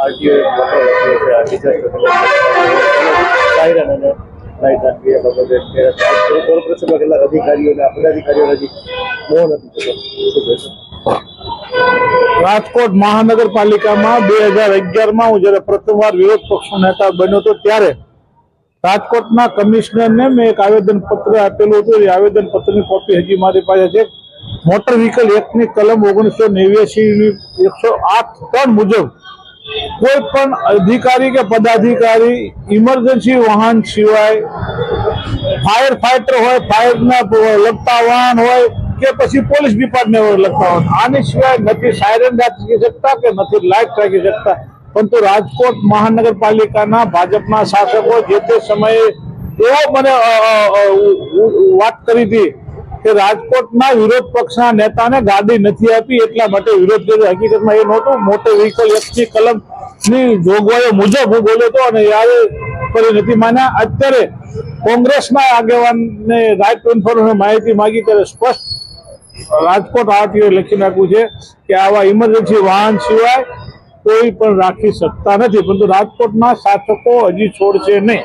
RTO siren અને light આપી એ બાબતે કોર્પોરેશનમાં કેટલાક અધિકારીઓને પદાધિકારીઓ હજી મૌન હતું. રાજકોટ મહાનગરપાલિકામાં 2011માં હું જયારે પ્રથમવાર વિરોધ પક્ષનો નેતા બન્યો હતો ત્યારે રાજકોટના કમિશનરને મેં એક આવેદન પત્ર આપેલું હતું. એ આવેદન પત્રની કોપી હજી મારી પાસે છે. મોટર વ્હીકલ એક્ટની કલમ 1989 મુજબ કોઈ પણ અધિકારી કે પદાધિકારી ઇમરજન્સી વાહન સિવાય ફાયર ફાઈટર હોય, ફાયરના લગતા વાહન હોય કે પછી પોલીસ ડિપાર્ટમેન્ટ લગતા હોય, આની સિવાય નથી સાયરન રાખી શકતા કે નથી લાઇટ રાખી શકતા. પરંતુ રાજકોટ મહાનગરપાલિકાના ભાજપના શાસકો જે તે સમયે એવો મને વાત કરી હતી કે રાજકોટના વિરોધ પક્ષના નેતાને ગાડી નથી આપી એટલા માટે વિરોધ કર્યો. હકીકતમાં એ નહોતું. મોટર વ્હીકલ એક્ટની કલમની જોગવાઈઓ મુજબ હું બોલ્યો હતો અને યારે કરી નથી માન્યા. અત્યારે કોંગ્રેસના આગેવાનને રાઈટ ટુ ઇન્ફોર્મેશન માહિતી માંગી ત્યારે સ્પષ્ટ રાજકોટ આરટીઓ લખી નાખ્યું છે કે આવા ઇમરજન્સી વાહન સિવાય કોઈ પણ રાખી શકતા નથી. પરંતુ રાજકોટના શાસકો હજી છોડશે નહીં.